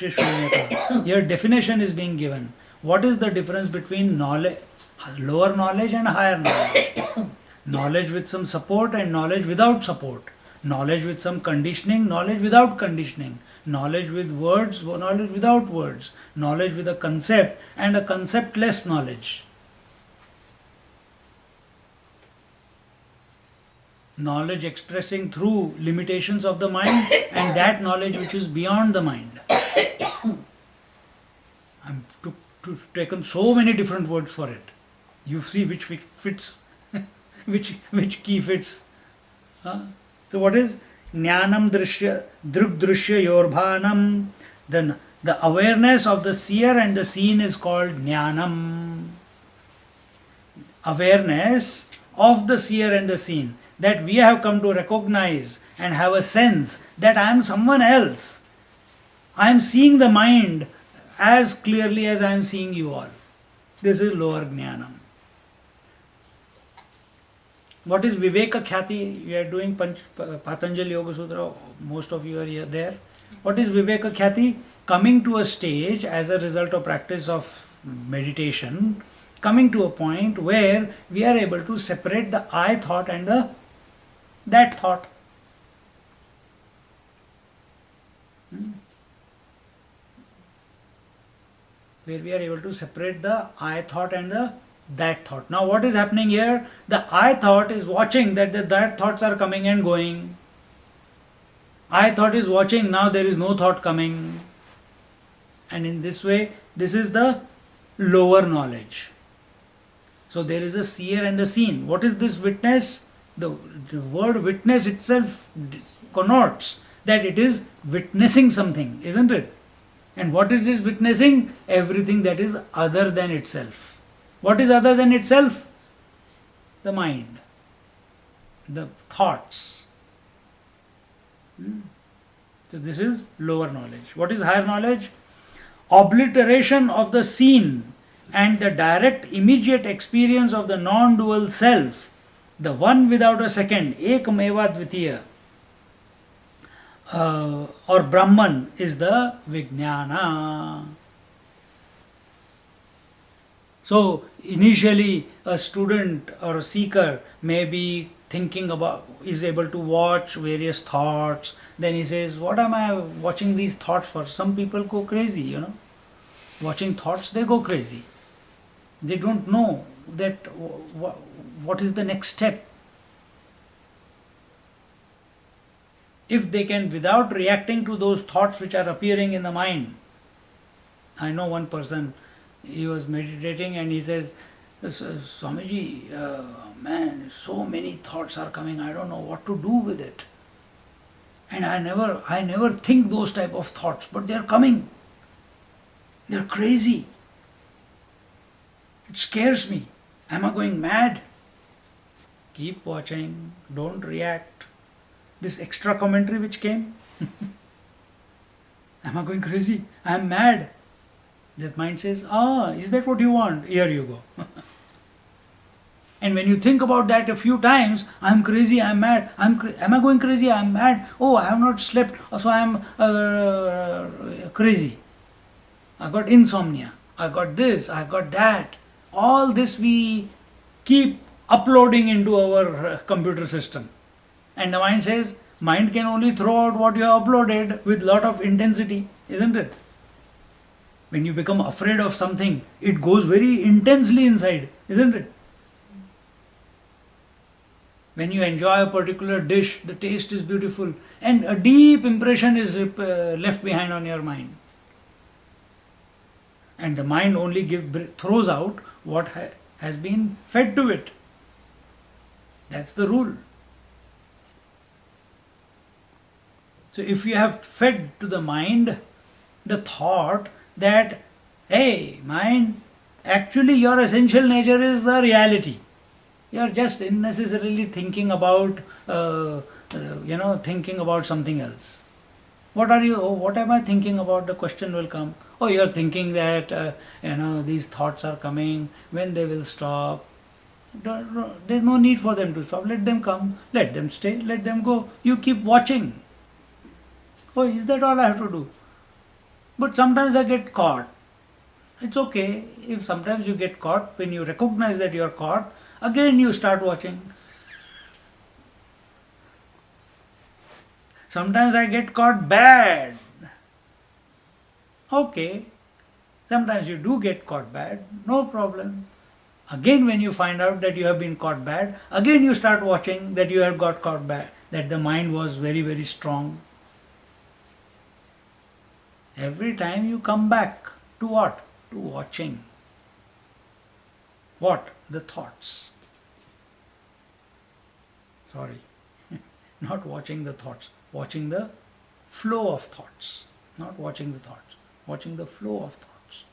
Shunyata. Here definition is being given. What is the difference between knowledge, lower knowledge and higher knowledge? Knowledge with some support and knowledge without support. Knowledge with some conditioning, knowledge without conditioning. Knowledge with words, knowledge without words. Knowledge with a concept and a conceptless knowledge. Knowledge expressing through limitations of the mind and that knowledge which is beyond the mind. I'm taken so many different words for it. You see which fits, which key fits. Huh? So what is jnanam drishya, druk drishya yorbhanam? The awareness of the seer and the seen is called jnanam. Awareness of the seer and the seen. That we have come to recognize and have a sense that I am someone else. I am seeing the mind as clearly as I am seeing you all. This is lower jnanam. What is Viveka Khyati? We are doing Patanjali Yoga Sutra. Most of you are here there. What is Viveka Khyati? Coming to a stage as a result of practice of meditation, coming to a point where we are able to separate the I thought and the that thought. Where we are able to separate the I thought and the that thought. Now what is happening here? The I thought is watching that the that thoughts are coming and going. I thought is watching, now there is no thought coming. And in this way, this is the lower knowledge. So there is a seer and a seen. What is this witness? The word witness itself connotes that it is witnessing something, isn't it? And what it is witnessing? Everything that is other than itself. What is other than itself? The mind, the thoughts. So this is lower knowledge. What is higher knowledge? Obliteration of the seen and the direct immediate experience of the non-dual self, the one without a second, ekameva dvitiya, or Brahman is the Vijnana. So initially a student or a seeker may be thinking about, is able to watch various thoughts. Then he says, what am I watching these thoughts for? Some people go crazy, Watching thoughts, they go crazy. They don't know that what is the next step. If they can, without reacting to those thoughts which are appearing in the mind. I know one person, he was meditating and he says, Swamiji, man, so many thoughts are coming, I don't know what to do with it. And I never think those type of thoughts, but they are coming. They are crazy. It scares me. Am I going mad? Keep watching, don't react. This extra commentary which came, am I going crazy? I am mad. That mind says, is that what you want? Here you go. And when you think about that a few times, I am crazy, I am mad, am I going crazy? I am mad. Oh, I have not slept, so I am crazy. I got insomnia, I got this, I got that. All this we keep uploading into our computer system. And the mind says, mind can only throw out what you have uploaded with lot of intensity, isn't it? When you become afraid of something, it goes very intensely inside, isn't it? When you enjoy a particular dish, the taste is beautiful and a deep impression is left behind on your mind. And the mind only throws out what has been fed to it. That's the rule. So if you have fed to the mind the thought that, hey, mind, actually your essential nature is the reality. You are just unnecessarily thinking about, thinking about something else. What am I thinking about? The question will come. Oh, you are thinking that, these thoughts are coming, when they will stop. There's no need for them to stop. Let them come, let them stay, let them go. You keep watching. Oh, is that all I have to do? But sometimes I get caught. It's okay if sometimes you get caught. When you recognize that you are caught, again you start watching. Sometimes I get caught bad. Okay, sometimes you do get caught bad, no problem. Again, when you find out that you have been caught bad, again you start watching that you have got caught bad, that the mind was very, very strong. Every time you come back to what? To watching. What? The thoughts. Sorry, not watching the thoughts, watching the flow of thoughts. Not watching the thoughts, watching the flow of thoughts.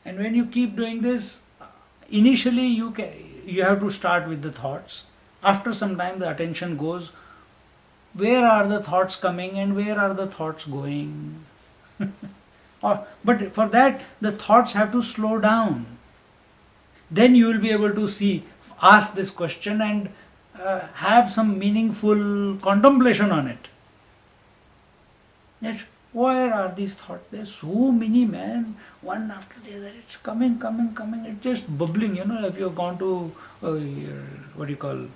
And when you keep doing this, initially you have to start with the thoughts. After some time, the attention goes, where are the thoughts coming and where are the thoughts going? But for that, the thoughts have to slow down. Then you will be able to ask this question and have some meaningful contemplation on it. That where are these thoughts? There's so many, man, one after the other. It's coming. It's just bubbling. If you've gone to what do you call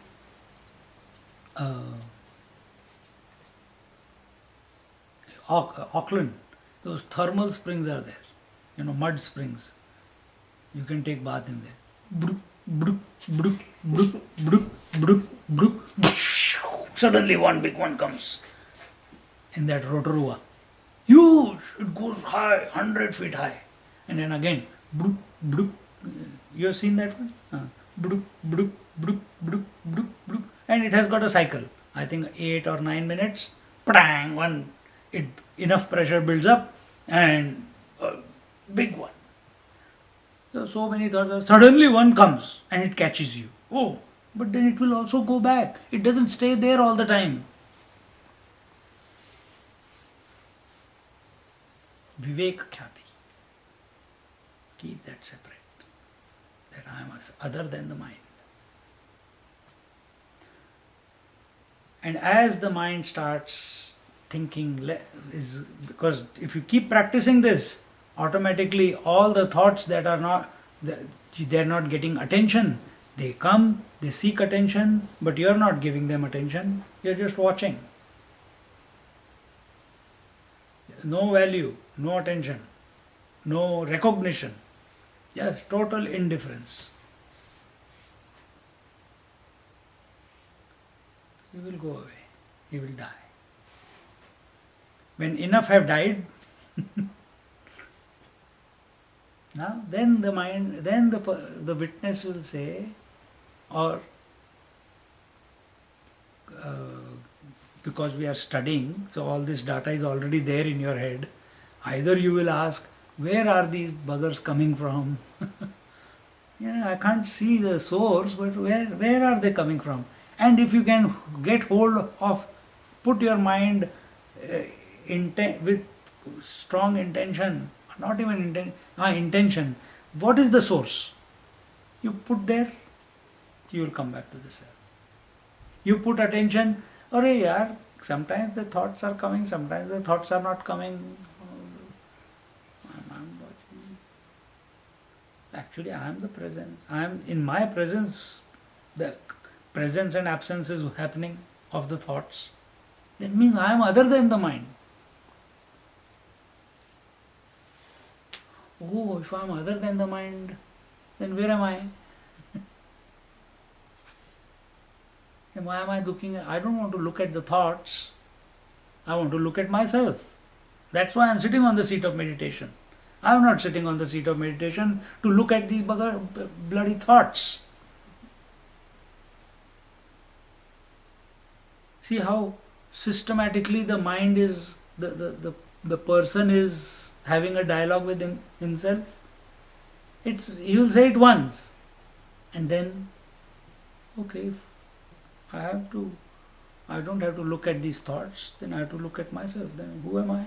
Auckland, those thermal springs are there. Mud springs. You can take bath in there. Brook, brook, brook, brook, brook, brook, brook. Suddenly one big one comes in that Rotorua. Huge! It goes high, 100 feet high. And then again, brook, brook. You have seen that one? Brook, brook, brook, brook, brook, brook. And it has got a cycle. I think 8 or 9 minutes. Prang! Enough pressure builds up and a big one. So many thoughts. Suddenly one comes and it catches you. Oh, but then it will also go back. It doesn't stay there all the time. Vivek Khyati. Keep that separate. That I am other than the mind. And as the mind starts thinking, because if you keep practicing this, automatically all the thoughts that are not, they're not getting attention. They come, they seek attention, but you're not giving them attention. You're just watching. No value, no attention, no recognition. Yes, total indifference. He will go away. He will die. When enough have died, now then the mind, then the witness will say, or because we are studying, so all this data is already there in your head. Either you will ask, where are these buggers coming from? I can't see the source, but where are they coming from? And if you can get hold of, put your mind with strong intention, not even intention. What is the source? You put there, you will come back to the self. You put attention, sometimes the thoughts are coming, sometimes the thoughts are not coming. Actually, I am the presence. I am in my presence. The presence and absence is happening of the thoughts. That means I am other than the mind. Oh, if I am other than the mind, then where am I? Then why am I looking? I don't want to look at the thoughts. I want to look at myself. That's why I am sitting on the seat of meditation. I am not sitting on the seat of meditation to look at these bloody thoughts. See how systematically the mind is, the person is having a dialogue with himself. He will say it once, and then, okay, if I don't have to look at these thoughts, then I have to look at myself. Then who am I?